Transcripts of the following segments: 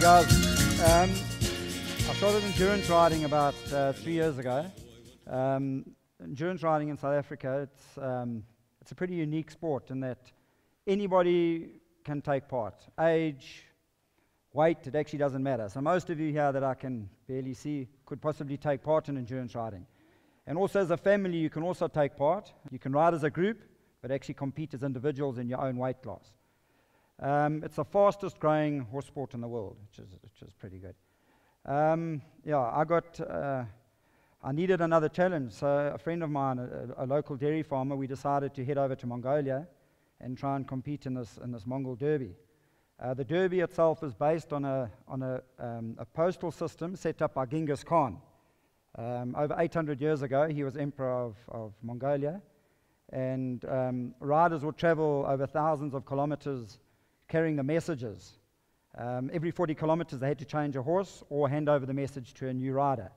guys. I started endurance riding about 3 years ago. Endurance riding in South Africa, it's a pretty unique sport in that anybody can take part. Age, weight, it actually doesn't matter. So most of you here that I can barely see could possibly take part in endurance riding. And also as a family, you can also take part. You can ride as a group, but actually compete as individuals in your own weight class. It's the fastest growing horse sport in the world, which is pretty good. I needed another challenge, so a friend of mine, a local dairy farmer, we decided to head over to Mongolia and try and compete in this Mongol Derby. The Derby itself is based on a postal system set up by Genghis Khan. Over 800 years ago, he was emperor of Mongolia, and riders would travel over thousands of kilometers carrying the messages. Every 40 kilometers, they had to change a horse or hand over the message to a new rider,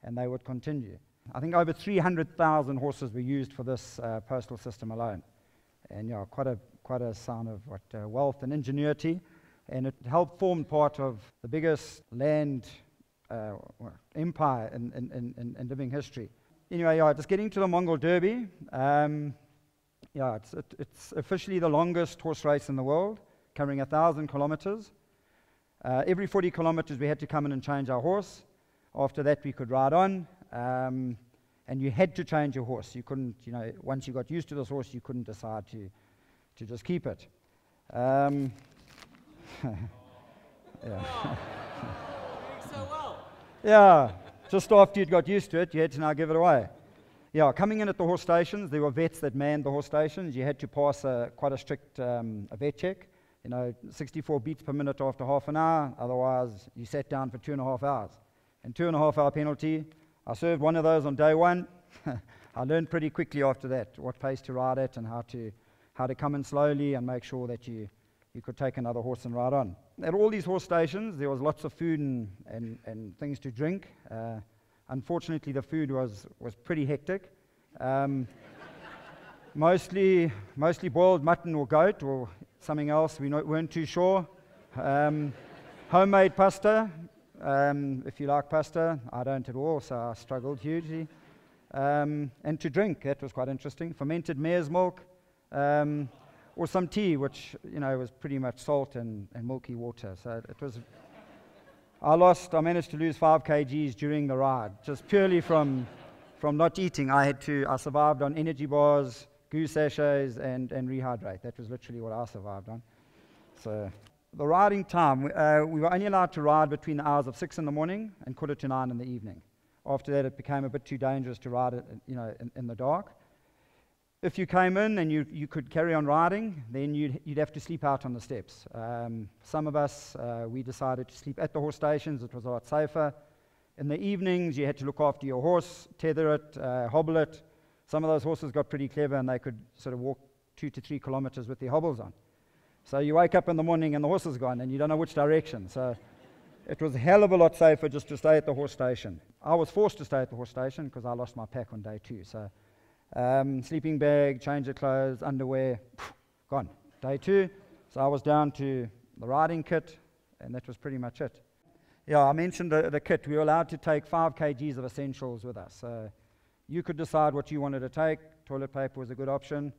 and they would continue. I think over 300,000 horses were used for this postal system alone. And yeah, quite a sign of wealth and ingenuity, and it helped form part of the biggest land empire in living history. Anyway, just getting to the Mongol Derby. It's officially the longest horse race in the world, covering 1,000 kilometers. Every 40 kilometers, we had to come in and change our horse. After that, we could ride on. And you had to change your horse. You couldn't, once you got used to this horse, you couldn't decide to just keep it. Yeah. So well. Yeah, just after you'd got used to it, you had to now give it away. Yeah, coming in at the horse stations, there were vets that manned the horse stations. You had to pass quite a strict vet check. 64 beats per minute after half an hour. Otherwise, you sat down for 2.5 hours. And 2.5 hour penalty. I served one of those on day one. I learned pretty quickly after that what pace to ride at and how to come in slowly and make sure that you could take another horse and ride on. At all these horse stations, there was lots of food and things to drink. Unfortunately, the food was pretty hectic. Mostly boiled mutton or goat or something else, we weren't too sure. Homemade pasta, if you like pasta. I don't at all, so I struggled hugely. And to drink, that was quite interesting. Fermented mare's milk, or some tea, which was pretty much salt and milky water. So it was. I managed to lose 5 kgs during the ride, just purely from not eating. I survived on energy bars, goose sachets, and rehydrate. That was literally what I survived on. So the riding time, we were only allowed to ride between the hours of 6 in the morning and 8:45 in the evening. After that, it became a bit too dangerous to ride it, in the dark. If you came in and you could carry on riding, then you'd have to sleep out on the steps. Some of us, we decided to sleep at the horse stations. It was a lot safer. In the evenings, you had to look after your horse, tether it, hobble it. Some of those horses got pretty clever and they could sort of walk 2 to 3 kilometers with their hobbles on. So you wake up in the morning and the horse is gone and you don't know which direction. So it was a hell of a lot safer just to stay at the horse station. I was forced to stay at the horse station because I lost my pack on day 2. So sleeping bag, change of clothes, underwear, gone. Day 2, so I was down to the riding kit, and that was pretty much it. Yeah, I mentioned the kit. We were allowed to take 5 kgs of essentials with us. So you could decide what you wanted to take. Toilet paper was a good option.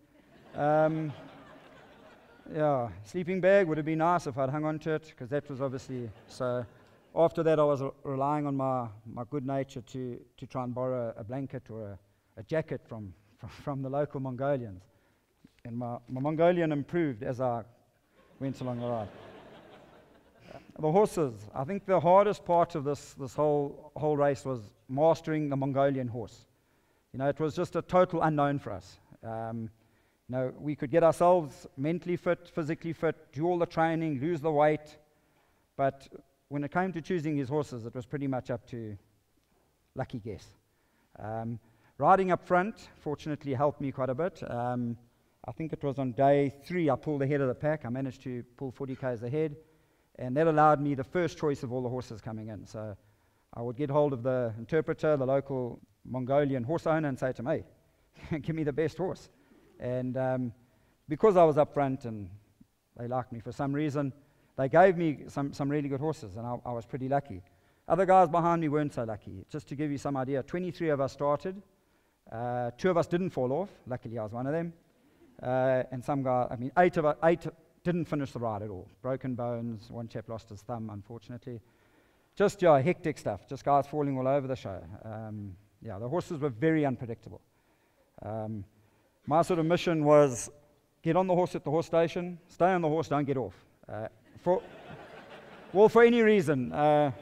Yeah, sleeping bag would have been nice if I'd hung on to it, because that was obviously. So after that, I was relying on my good nature to try and borrow a blanket or a jacket from the local Mongolians. And my Mongolian improved as I went along the ride. The horses. I think the hardest part of this whole race was mastering the Mongolian horse. It was just a total unknown for us. We could get ourselves mentally fit, physically fit, do all the training, lose the weight, but when it came to choosing his horses, it was pretty much up to lucky guess. Riding up front, fortunately, helped me quite a bit. I think it was on day 3 I pulled ahead of the pack. I managed to pull 40 k's ahead, and that allowed me the first choice of all the horses coming in. So I would get hold of the interpreter, the local Mongolian horse owner, and say to him, hey, give me the best horse. And because I was up front and they liked me for some reason, they gave me some really good horses, and I was pretty lucky. Other guys behind me weren't so lucky. Just to give you some idea, 23 of us started. 2 of us didn't fall off. Luckily, I was one of them. And some guy, 8 didn't finish the ride at all. Broken bones. One chap lost his thumb, unfortunately. Just, hectic stuff. Just guys falling all over the show. The horses were very unpredictable. My sort of mission was get on the horse at the horse station, stay on the horse, don't get off. For any reason. I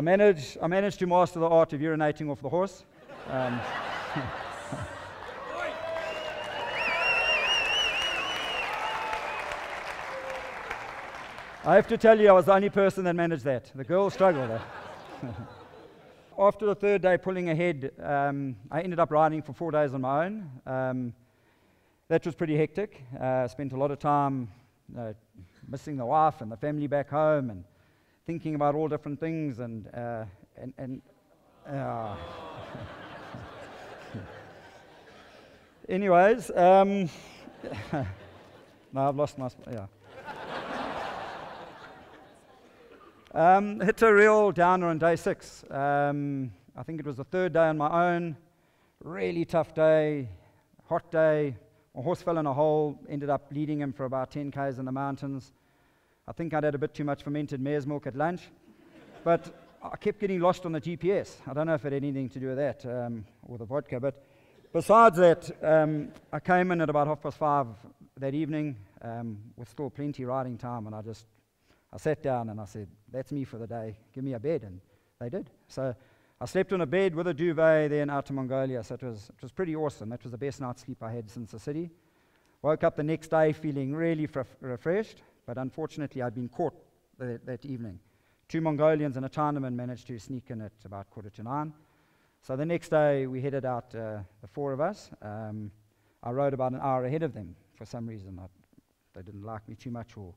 managed to master the art of urinating off the horse. I have to tell you, I was the only person that managed that. The girls struggled. After the 3rd day pulling ahead, I ended up riding for 4 days on my own. That was pretty hectic. Spent a lot of time missing the wife and the family back home and thinking about all different things anyways, no, I've lost my hit a real downer on day 6. I think it was the 3rd day on my own. Really tough day, hot day. My horse fell in a hole, ended up leading him for about 10 k's in the mountains. I think I'd had a bit too much fermented mare's milk at lunch, but I kept getting lost on the GPS. I don't know if it had anything to do with that or the vodka, but besides that, I came in at about 5:30 that evening with still plenty riding time, and I sat down and I said, that's me for the day, give me a bed, and they did. So I slept on a bed with a duvet then out to Mongolia, so it was pretty awesome. That was the best night's sleep I had since the city. Woke up the next day feeling really refreshed, but unfortunately I'd been caught that evening. 2 Mongolians and a Chinaman managed to sneak in at about 8:45. So the next day we headed out, the 4 of us. I rode about an hour ahead of them for some reason. They didn't like me too much, or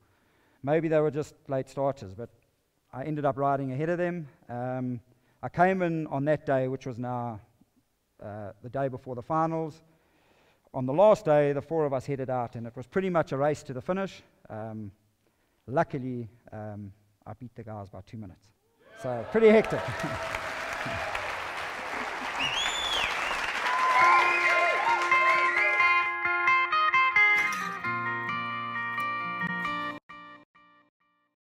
maybe they were just late starters, but I ended up riding ahead of them. I came in on that day, which was now the day before the finals. On the last day, the 4 of us headed out, and it was pretty much a race to the finish. Luckily, I beat the guys by 2 minutes. So pretty hectic.